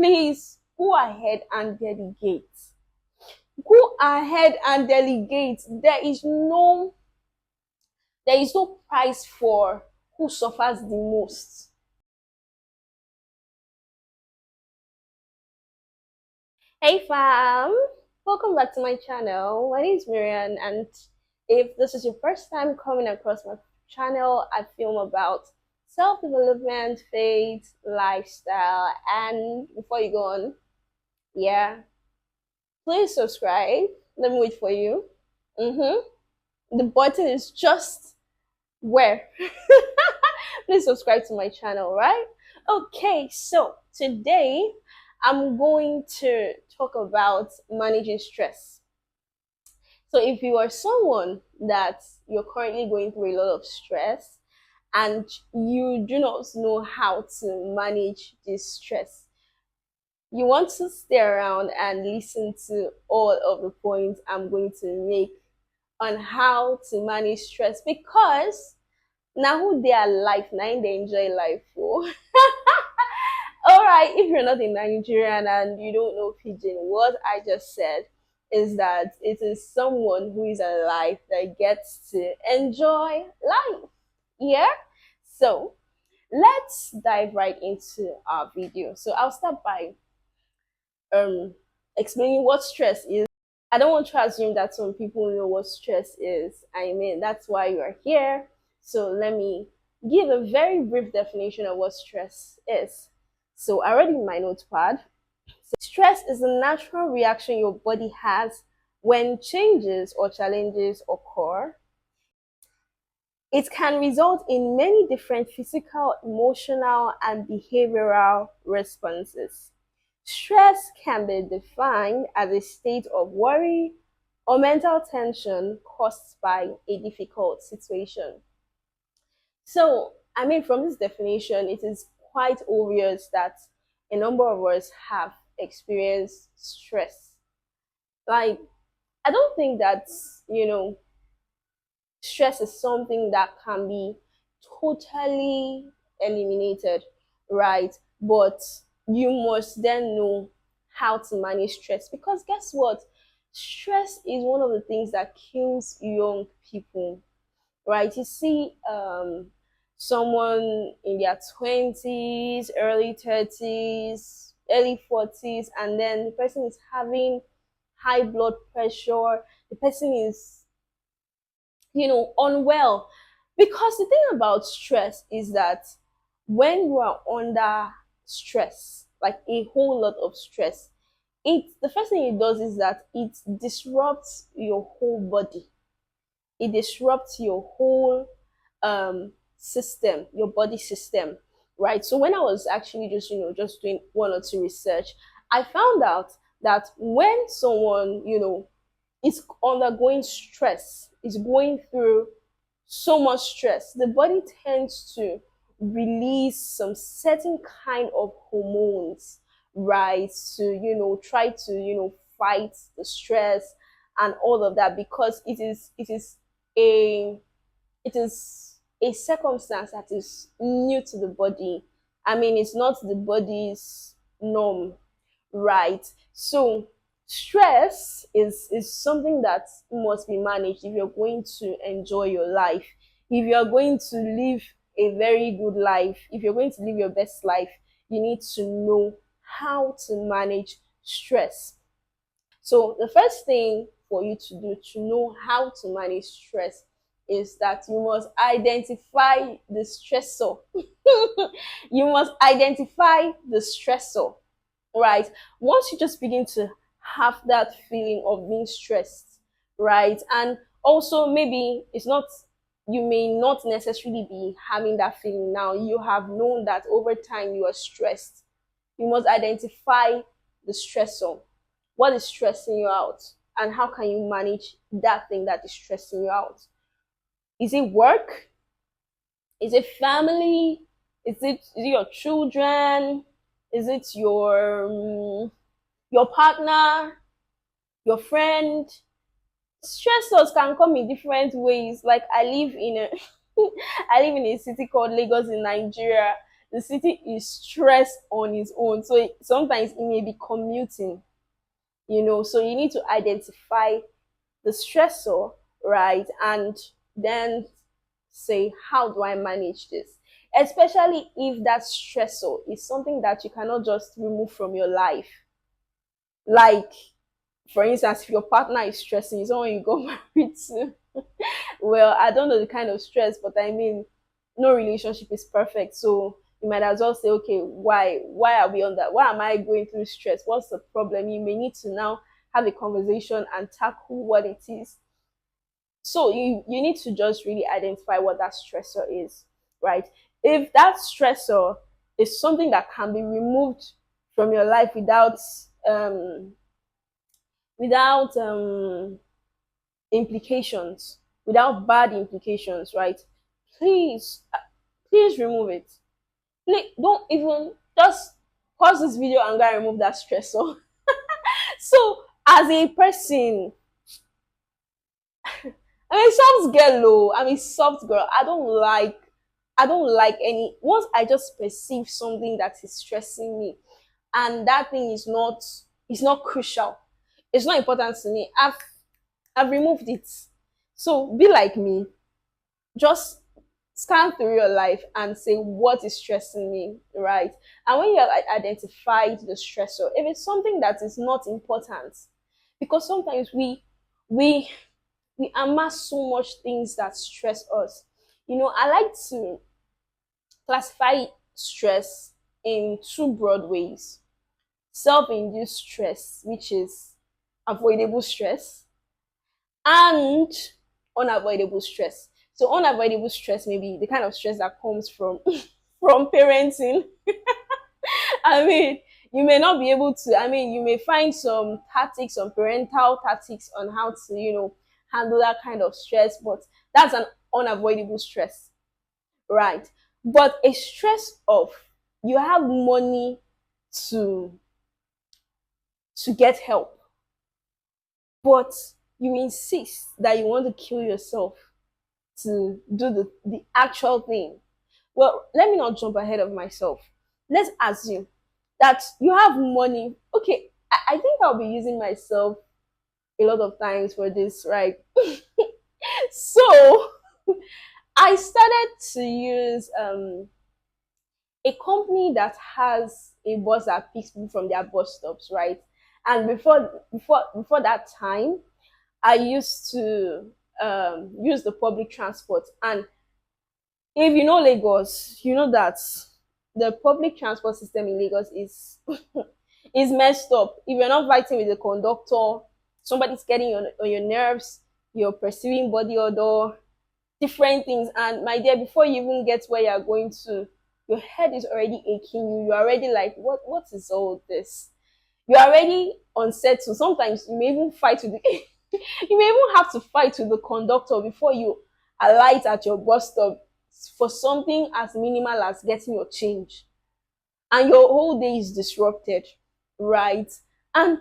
Please go ahead and delegate. Go ahead and delegate. There is no price for who suffers the most. Hey fam, welcome back to my channel. My name is Miriam, and if this is your first time coming across my channel, I film about self-development, faith, lifestyle, and before you go on, yeah, please subscribe. Let me wait for you. The button is just where. Please subscribe to my channel, right? Okay, so today I'm going to talk about managing stress. So if you are someone that you're currently going through a lot of stress and you do not know how to manage this stress, you want to stay around and listen to all of the points I'm going to make on how to manage stress, because now who they are life, now they enjoy life for. All right, if you're not a Nigerian and you don't know pidgin, what I just said is that it is someone who is alive that gets to enjoy life. Yeah? So let's dive right into our video. So I'll start by um explaining what stress is. I don't want to assume that some people know what stress is. I mean, that's why you are here. So let me give a very brief definition of what stress is. So I read in my notepad. So stress is a natural reaction your body has when changes or challenges occur. It can result in many different physical, emotional, and behavioral responses. Stress can be defined as a state of worry or mental tension caused by a difficult situation. So, I mean, from this definition, it is quite obvious that a number of us have experienced stress. Like, I don't think that, you know, stress is something that can be totally eliminated, right? But you must then know how to manage stress, because guess what? Stress is one of the things that kills young people, right? You see, someone in their 20s, early 30s, early 40s, and then the person is having high blood pressure, the person is unwell. Because the thing about stress is that when you are under stress, like a whole lot of stress, the first thing it does is that it disrupts your whole body. It disrupts your whole system, your body system, right? So when I was actually just doing one or two research, I found out that when someone is undergoing stress, is going through so much stress, the body tends to release some certain kind of hormones, right? To try to fight the stress and all of that, because a it is a circumstance that is new to the body. I mean, it's not the body's norm, right? So stress is something that must be managed if you're going to enjoy your life, if you're going to live a very good life, if you're going to live your best life. You need to know how to manage stress. So the first thing for you to do to know how to manage stress is that you must identify the stressor. You must identify the stressor, right? Once you just begin to have that feeling of being stressed, right? And also, maybe you may not necessarily be having that feeling now. You have known that over time you are stressed. You must identify the stressor. What is stressing you out? And how can you manage that thing that is stressing you out? Is it work? Is it family? Is it your children? Is it your partner, your friend? Stressors can come in different ways. Like I live in a I live in a city called Lagos in Nigeria. the city is stress on its own. So sometimes it may be commuting, so you need to identify the stressor, right? And then say, how do I manage this? Especially if that stressor is something that you cannot just remove from your life. Like, for instance, if your partner is stressing, someone you got married to, well, I don't know the kind of stress, but I mean, no relationship is perfect. So you might as well say, okay, why are we on that? Why am I going through stress? What's the problem? You may need to now have a conversation and tackle what it is. So you need to just really identify what that stressor is, right? If that stressor is something that can be removed from your life um without implications, without bad implications, right? Please, please remove it. Please don't even just pause this video and go and remove that stressor. So as a person, I'm a soft girl, though. I'm a soft girl. I don't like any. Once I just perceive something that is stressing me, and that thing is not crucial, it's not important to me. I've removed it. So be like me. Just scan through your life and say what is stressing me, right? And when you have identified the stressor, if it's something that is not important, because sometimes we we amass so much things that stress us. I like to classify stress in two broad ways: self-induced stress, which is avoidable stress, and unavoidable stress. So unavoidable stress may be the kind of stress that comes from from parenting. I mean, you may not be able to, you may find some tactics, some parental tactics on how to, handle that kind of stress, but that's an unavoidable stress, right? But a stress of, you have money to get help, but you insist that you want to kill yourself to do the actual thing. Well, let me not jump ahead of myself. Let's assume that you have money. Okay, I think I'll be using myself a lot of times for this, right? So I started to use a company that has a bus that picks people from their bus stops, right? And before that time, I used to use the public transport. And if you know Lagos, you know that the public transport system in Lagos is is messed up. If you're not fighting with the conductor, somebody's getting on your nerves, you're perceiving body odor, different things. And my dear, before you even get where you're going to, your head is already aching you. You're already like, what is all this? You're already unsettled. Sometimes you may even fight with the you may even have to fight with the conductor before you alight at your bus stop for something as minimal as getting your change. And your whole day is disrupted, right? And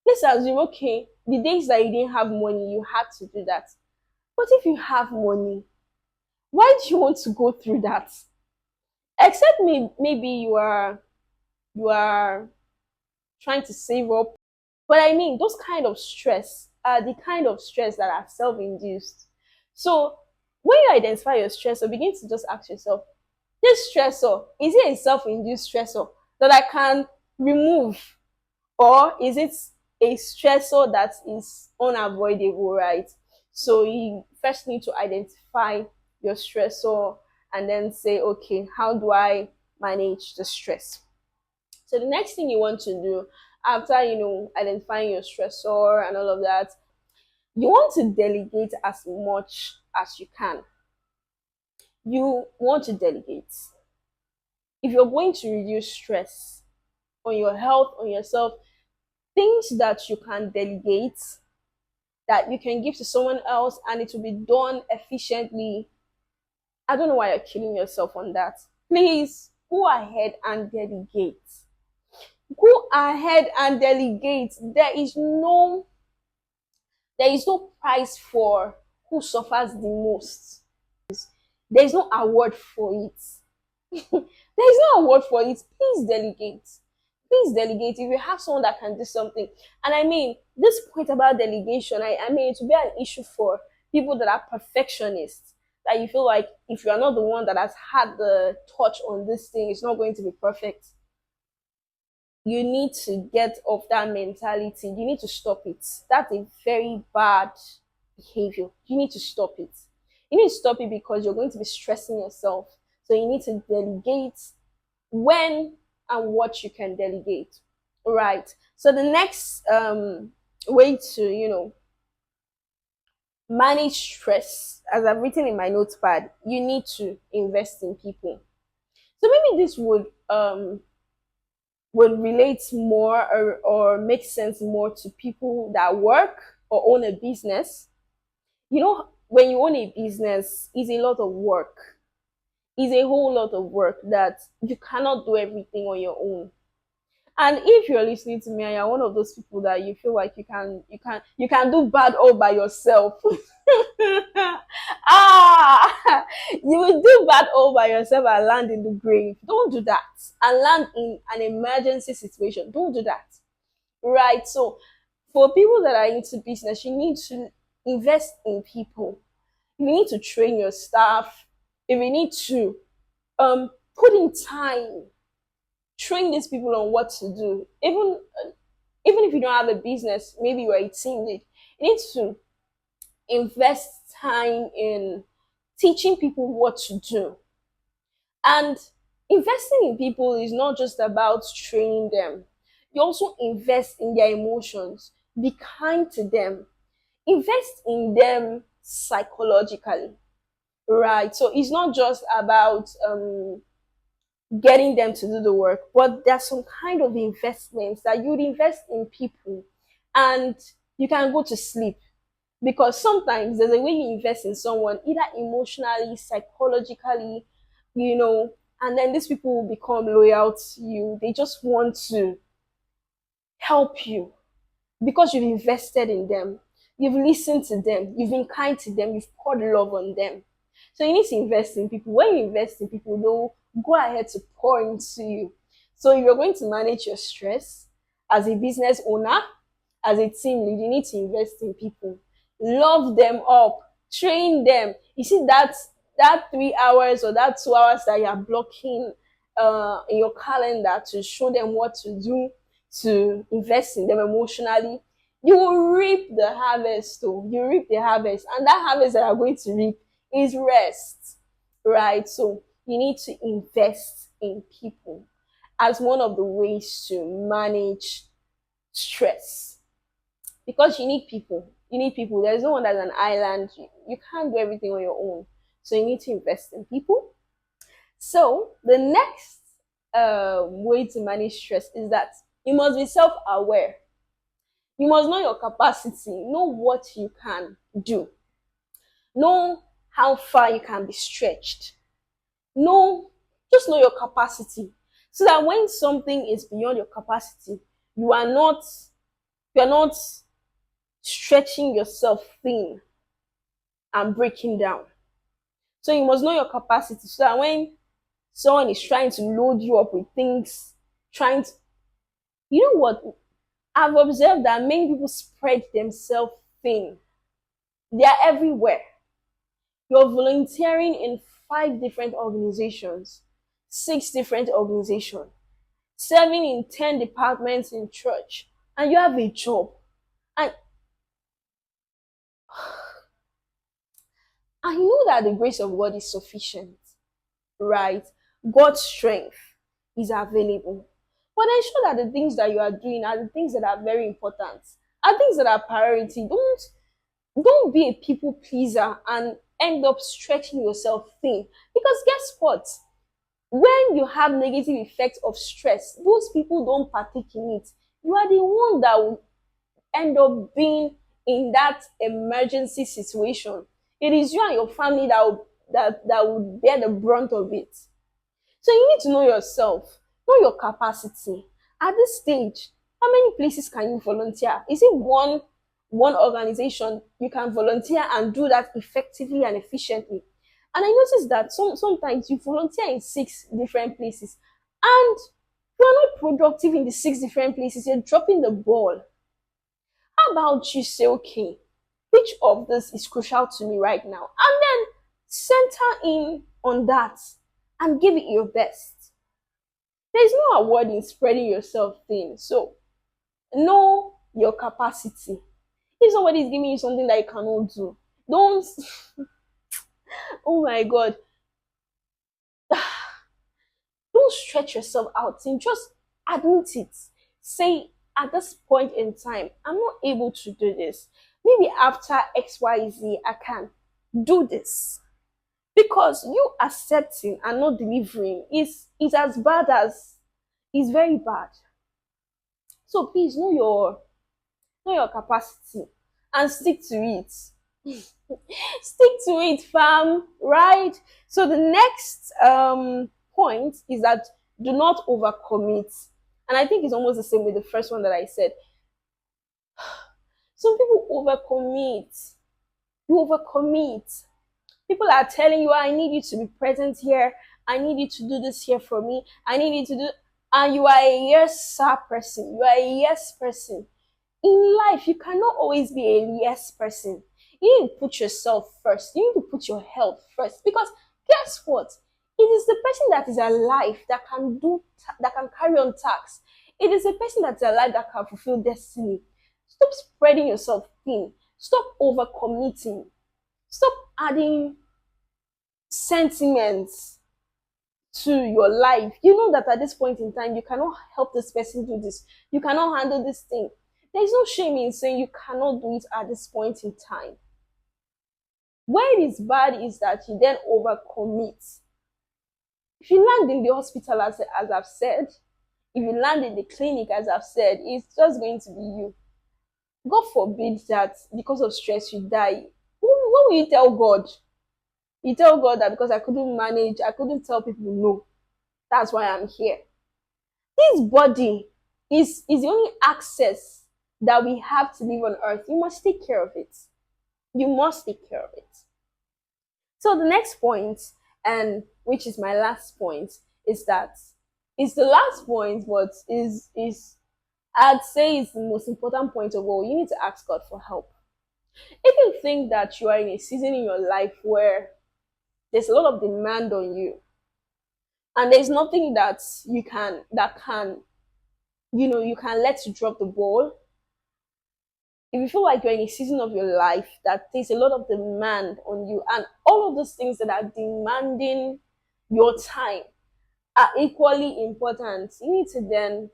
let's assume, okay, the days that you didn't have money, you had to do that. But if you have money, why do you want to go through that? Except maybe you are trying to save up. But I mean, those kind of stress are the kind of stress that are self-induced. So when you identify your stressor, begin to just ask yourself, this stressor, is it a self-induced stressor that I can remove? Or is it a stressor that is unavoidable, right? So you first need to identify your stressor and then say, okay, how do I manage the stress? So the next thing you want to do after identifying your stressor and all of that, you want to delegate as much as you can. You want to delegate. If you're going to reduce stress on your health, on yourself, things that you can delegate, that you can give to someone else and it will be done efficiently. I don't know why you're killing yourself on that. Please go ahead and delegate. Go ahead and delegate. There is no price for who suffers the most. There is no award for it. There is no word for it. Please delegate. Please delegate. If you have someone that can do something, and I mean this point about delegation, I mean it will be an issue for people that are perfectionists. That you feel like if you are not the one that has had the touch on this thing, it's not going to be perfect. You need to get off that mentality. You need to stop it. That's a very bad behavior. You need to stop it. You need to stop it because you're going to be stressing yourself. So you need to delegate when and what you can delegate. Right. So the next way to, manage stress, as I've written in my notepad, you need to invest in people. So maybe this would relate more or make sense more to people that work or own a business. When you own a business, it's a lot of work. It's a whole lot of work that you cannot do everything on your own. And if you're listening to me and you're one of those people that you feel like you can do bad all by yourself. You will do bad all by yourself and land in the grave. Don't do that. And land in an emergency situation. Don't do that. Right. So for people that are into business, you need to invest in people. You need to train your staff. If you need to put in time, train these people on what to do. Even if you don't have a business, maybe you're a team lead, you need to invest time in teaching people what to do. And investing in people is not just about training them. You also invest in their emotions. Be kind to them. Invest in them psychologically. Right. So it's not just about getting them to do the work, but there's some kind of investments that you'd invest in people and you can go to sleep because sometimes there's a way you invest in someone, either emotionally, psychologically, and then these people will become loyal to you. They just want to help you because you've invested in them. You've listened to them. You've been kind to them. You've poured love on them. So you need to invest in people. When you invest in people, they'll go ahead to pour into you. So if you're going to manage your stress as a business owner, as a team lead, you need to invest in people. Love them up, train them. You see that 3 hours or that 2 hours that you're blocking in your calendar to show them what to do, to invest in them emotionally, you will reap the harvest. Though you reap the harvest, and that harvest that you're going to reap is rest, right? So you need to invest in people as one of the ways to manage stress because you need people. You need people. There's no one that's an island. You can't do everything on your own. So you need to invest in people. So the next way to manage stress is that you must be self-aware. You must know your capacity, know what you can do, know how far you can be stretched. Just know your capacity so that when something is beyond your capacity, you are not stretching yourself thin and breaking down. So you must know your capacity so that when someone is trying to load you up with things, trying to, you know what? I've observed that many people spread themselves thin. They are everywhere. You're volunteering in 5 different organizations, 6 different organizations, serving in 10 departments in church, and you have a job. And I know that the grace of God is sufficient, right? God's strength is available. But ensure that the things that you are doing are the things that are very important, are things that are priority. Don't be a people pleaser and end up stretching yourself thin. Because guess what? When you have negative effects of stress, those people don't partake in it. You are the one that will end up being in that emergency situation. It is you and your family that will bear the brunt of it. So you need to know yourself, know your capacity. At this stage, how many places can you volunteer? Is it one organization you can volunteer and do that effectively and efficiently? And I noticed that sometimes you volunteer in six different places and you're not productive in the six different places. You're dropping the ball. How about you say, okay, which of this is crucial to me right now? And then center in on that and give it your best. There's no award in spreading yourself thin. So know your capacity. If somebody is giving you something that you cannot do, don't, oh my God, don't stretch yourself out and just admit it. Say, at this point in time, I'm not able to do this. Maybe after XYZ, I can do this. Because you accepting and not delivering is as bad as, is very bad. So please know your capacity and stick to it. Stick to it, fam, right? So the next point is that do not overcommit. And I think it's almost the same with the first one that I said. Some people overcommit. You overcommit. People are telling you, I need you to be present here. I need you to do this here for me. I need you to do, and you are a yes sir person. You are a yes person. In life, you cannot always be a yes person. You need to put yourself first. You need to put your health first. Because guess what? It is the person that is alive that can do, that can carry on tasks. It is the person that is alive that can fulfill destiny. Stop spreading yourself thin. Stop overcommitting. Stop adding sentiments to your life. You know that at this point in time, you cannot help this person do this. You cannot handle this thing. There's no shame in saying you cannot do it at this point in time. Where it is bad is that you then overcommit. If you land in the hospital, as I've said, if you land in the clinic, as I've said, it's just going to be you. God forbid that because of stress you die. What will you tell God? You tell God that because I couldn't manage, I couldn't tell people no. That's why I'm here. This body is the only access that we have to live on earth. You must take care of it. You must take care of it. So the next point, and which is my last point, is that it's the last point, but is I'd say it's the most important point of all. You need to ask God for help. If you think that you are in a season in your life where there's a lot of demand on you, and there's nothing you can let you drop the ball. If you feel like you're in a season of your life that there's a lot of demand on you, and all of those things that are demanding your time are equally important, you need to then,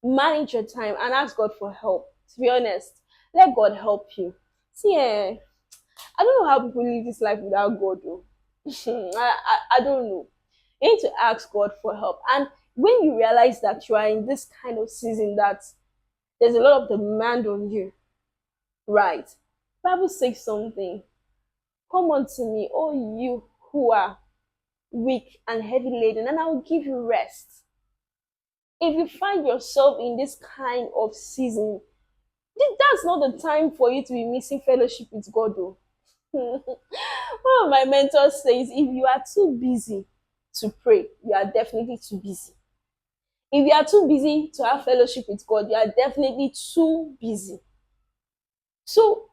manage your time and ask God for help. To be honest, let God help you. See, I don't know how people live this life without God, though. I don't know. You need to ask God for help. And when you realize that you are in this kind of season that there's a lot of demand on you, right? Bible says something. Come unto me, all you who are weak and heavy laden, and I will give you rest. If you find yourself in this kind of season, that's not the time for you to be missing fellowship with God, though. One of my mentors says, if you are too busy to pray, you are definitely too busy. If you are too busy to have fellowship with God, you are definitely too busy. So,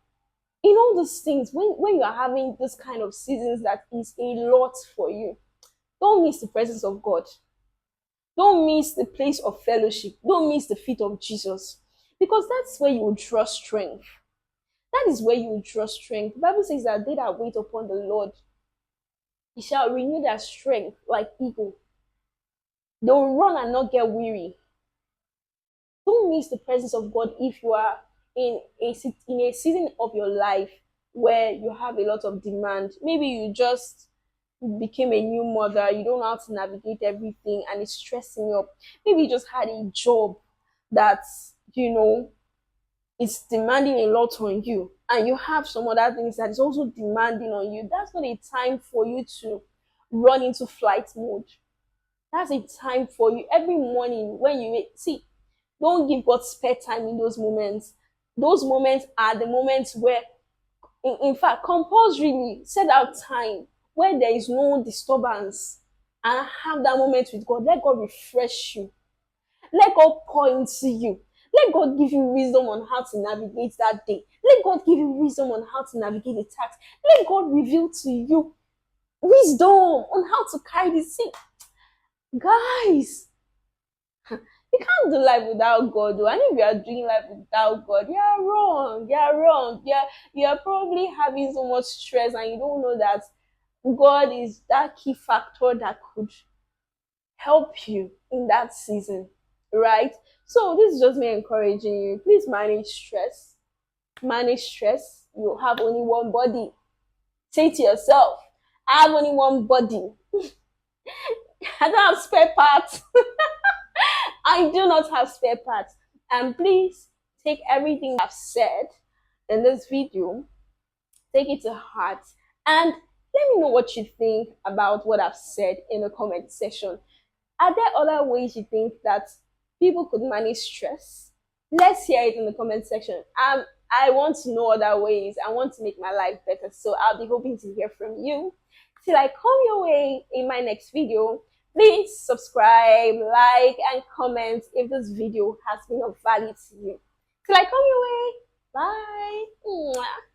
in all those things, when you are having this kind of seasons that is a lot for you, don't miss the presence of God. Don't miss the place of fellowship. Don't miss the feet of Jesus. Because that's where you will draw strength. That is where you will draw strength. The Bible says that they that wait upon the Lord, he shall renew their strength like eagle. They will run and not get weary. Don't miss the presence of God if you are in a season of your life where you have a lot of demand. Maybe you just became a new mother, you don't know how to navigate everything and it's stressing you up. Maybe you just had a job that, it's demanding a lot on you, and you have some other things that is also demanding on you. That's not a time for you to run into flight mode. That's a time for you every morning when you see, don't give God spare time in those moments. Those moments are the moments where In fact, compulsorily set out time where there is no disturbance and have that moment with God. Let God refresh you. Let God point to you. Let God give you wisdom on how to navigate that day. Let God give you wisdom on how to navigate the task. Let God reveal to you wisdom on how to carry the sea. Guys, you can't do life without God, though. And if you are doing life without God, you are wrong. You are wrong. You are probably having so much stress and you don't know that God is that key factor that could help you in that season, right? So this is just me encouraging you. Please manage stress. Manage stress. You have only one body. Say to yourself, I have only one body. I don't have spare parts. I do not have spare parts. And please take everything I've said in this video, take it to heart, and let me know what you think about what I've said in the comment section. Are there other ways you think that people could manage stress? Let's hear it in the comment section. I want to know other ways. I want to make my life better. So I'll be hoping to hear from you. Till I come your way in my next video, please subscribe, like, and comment if this video has been of value to you. Till I come your way, bye. Mwah.